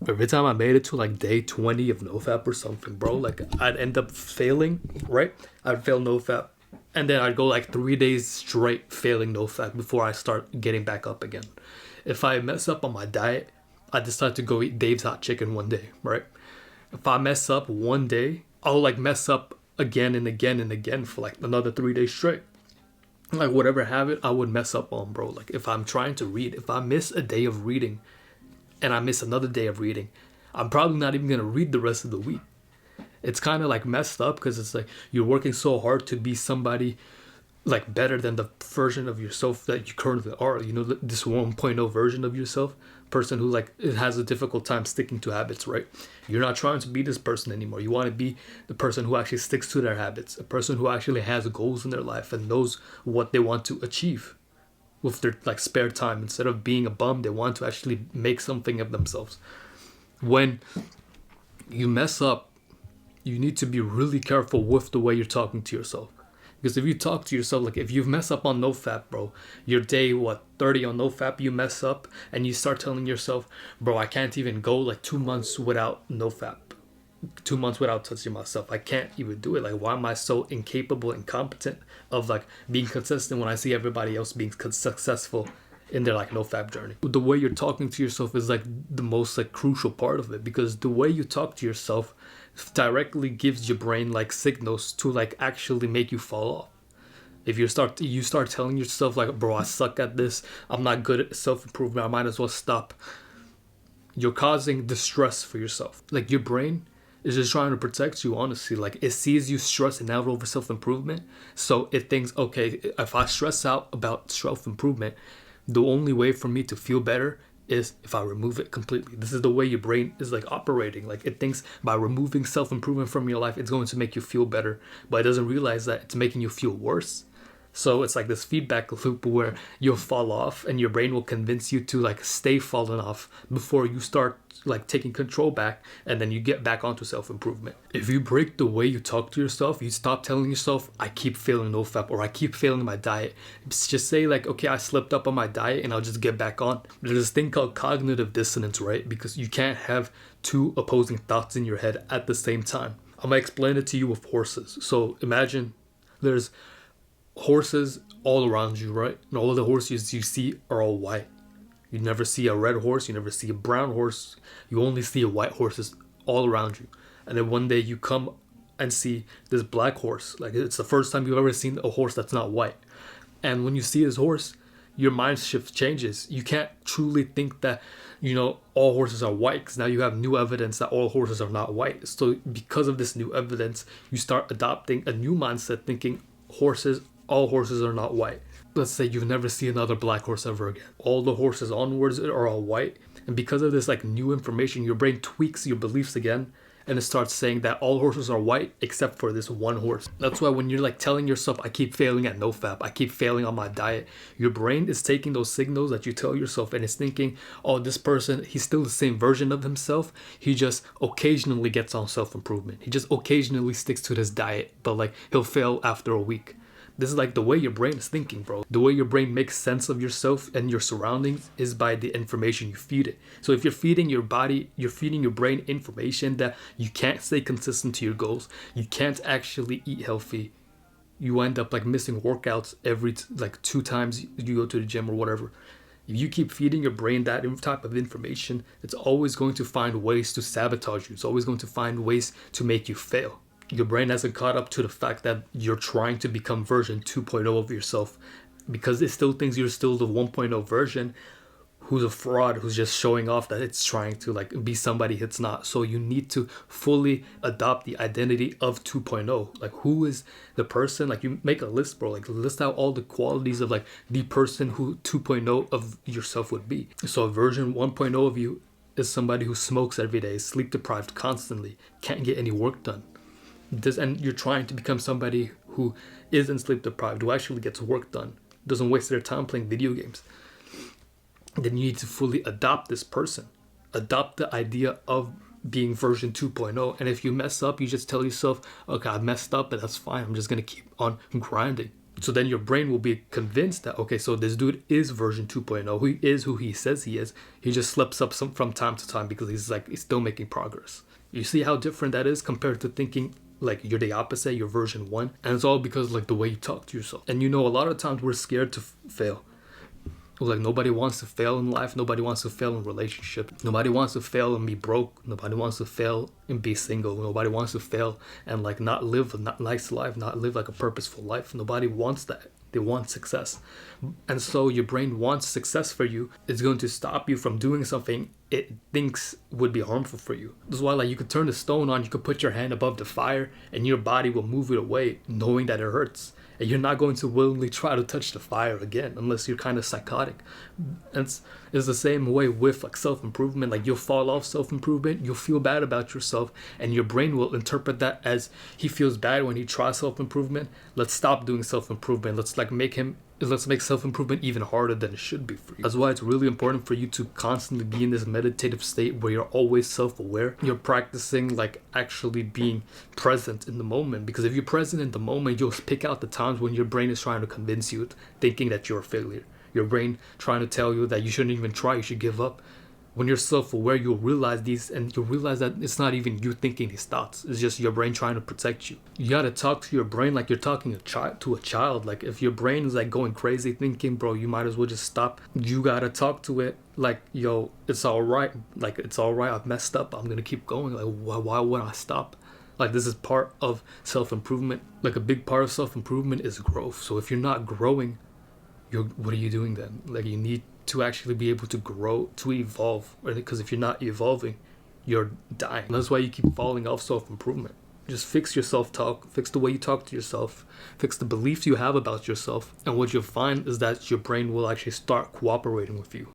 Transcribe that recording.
Every time I made it to like day 20 of NoFap or something, bro, like I'd end up failing, right? I'd fail NoFap. And then I'd go like 3 days straight failing NoFap before I start getting back up again. If I mess up on my diet, I decide to go eat Dave's Hot Chicken one day, right? If I mess up one day, I'll like mess up again and again and again for like another 3 days straight. Like whatever habit I would mess up on, bro. Like if I'm trying to read, if I miss a day of reading and I miss another day of reading, I'm probably not even gonna read the rest of the week. It's kind of like messed up because it's like you're working so hard to be somebody like better than the version of yourself that you currently are. You know, this 1.0 version of yourself, person who like it has a difficult time sticking to habits, right? You're not trying to be this person anymore. You want to be the person who actually sticks to their habits, a person who actually has goals in their life and knows what they want to achieve with their like spare time. Instead of being a bum, they want to actually make something of themselves. When you mess up, you need to be really careful with the way you're talking to yourself. Because if you talk to yourself, like if you mess up on NoFap, bro, your day, 30 on NoFap, you mess up and you start telling yourself, bro, I can't even go like 2 months without NoFap. 2 months without touching myself. I can't even do it. Like, why am I so incapable, incompetent of like being consistent when I see everybody else being successful in their like NoFap journey? The way you're talking to yourself is like the most like crucial part of it, because the way you talk to yourself directly gives your brain like signals to like actually make you fall off. If you start telling yourself like, bro, I suck at this, I'm not good at self-improvement, I might as well stop, you're causing distress for yourself. Like your brain is just trying to protect you, honestly. Like it sees you stressing out over self-improvement, so it thinks, okay, if I stress out about self-improvement, the only way for me to feel better is if I remove it completely. This is the way your brain is like operating. Like it thinks by removing self-improvement from your life, it's going to make you feel better, but it doesn't realize that it's making you feel worse. So it's like this feedback loop where you'll fall off and your brain will convince you to like stay falling off before you start like taking control back, and then you get back onto self-improvement. If you break the way you talk to yourself, you stop telling yourself, I keep failing NoFap or I keep failing my diet. Just say like, okay, I slipped up on my diet and I'll just get back on. There's this thing called cognitive dissonance, right? Because you can't have two opposing thoughts in your head at the same time. I'm gonna explain it to you with horses. So imagine there's horses all around you, right? And all the horses you see are all white. You never see a red horse, you never see a brown horse, you only see a white horses all around you. And then one day you come and see this black horse. Like it's the first time you've ever seen a horse that's not white. And when you see this horse, your mind shift changes. You can't truly think that, you know, all horses are white, because now you have new evidence that all horses are not white. So because of this new evidence, you start adopting a new mindset, thinking all horses are not white. Let's say you've never seen another black horse ever again. All the horses onwards are all white. And because of this like new information, your brain tweaks your beliefs again, and it starts saying that all horses are white except for this one horse. That's why when you're like telling yourself, I keep failing at NoFap, I keep failing on my diet, your brain is taking those signals that you tell yourself and it's thinking, oh, this person, he's still the same version of himself. He just occasionally gets on self-improvement. He just occasionally sticks to this diet, but like he'll fail after a week. This is like the way your brain is thinking, bro. The way your brain makes sense of yourself and your surroundings is by the information you feed it. So if you're feeding your body, you're feeding your brain information that you can't stay consistent to your goals, you can't actually eat healthy, you end up like missing workouts every like 2 times you go to the gym or whatever. If you keep feeding your brain that type of information, it's always going to find ways to sabotage you. It's always going to find ways to make you fail. Your brain hasn't caught up to the fact that you're trying to become version 2.0 of yourself, because it still thinks you're still the 1.0 version who's a fraud, who's just showing off that it's trying to like be somebody it's not. So you need to fully adopt the identity of 2.0. Like who is the person? Like you make a list, bro, like list out all the qualities of like the person who 2.0 of yourself would be. So version 1.0 of you is somebody who smokes every day, is sleep deprived constantly, can't get any work done. And you're trying to become somebody who isn't sleep deprived, who actually gets work done, doesn't waste their time playing video games. Then you need to fully adopt this person, adopt the idea of being version 2.0. And if you mess up, you just tell yourself, okay, I messed up, but that's fine, I'm just gonna keep on grinding. So then your brain will be convinced that, okay, so this dude is version 2.0. He is who he says he is. He just slips up from time to time because he's still making progress. You see how different that is compared to thinking like you're the opposite, you're version 1. And it's all because like the way you talk to yourself. And a lot of times we're scared to fail. Like nobody wants to fail in life. Nobody wants to fail in relationship. Nobody wants to fail and be broke. Nobody wants to fail and be single. Nobody wants to fail and like not live a nice life, not live like a purposeful life. Nobody wants that. They want success. And so your brain wants success for you. It's going to stop you from doing something it thinks would be harmful for you. That's why like you could turn the stone on, you could put your hand above the fire and your body will move it away knowing that it hurts. And you're not going to willingly try to touch the fire again unless you're kind of psychotic. And it's the same way with like self-improvement. Like you'll fall off self-improvement, you'll feel bad about yourself, and your brain will interpret that as he feels bad when he tries self-improvement. Let's stop doing self-improvement. Let's make self-improvement even harder than it should be for you. That's why it's really important for you to constantly be in this meditative state where you're always self-aware. You're practicing like actually being present in the moment, because if you're present in the moment, you'll pick out the times when your brain is trying to convince you, thinking that you're a failure. Your brain trying to tell you that you shouldn't even try, you should give up. When you're self-aware, you'll realize these, and you'll realize that it's not even you thinking these thoughts. It's just your brain trying to protect you. You gotta talk to your brain like you're talking to a child. Like if your brain is like going crazy thinking, bro, you might as well just stop. You gotta talk to it like, yo, it's all right. Like it's all right. I've messed up. I'm gonna keep going. Like why would I stop? Like this is part of self-improvement. Like a big part of self-improvement is growth. So if you're not growing, what are you doing then? Like you need to actually be able to grow, to evolve, because if you're not evolving, you're dying. And that's why you keep falling off self-improvement. Just fix your self-talk, fix the way you talk to yourself, fix the beliefs you have about yourself, and what you'll find is that your brain will actually start cooperating with you.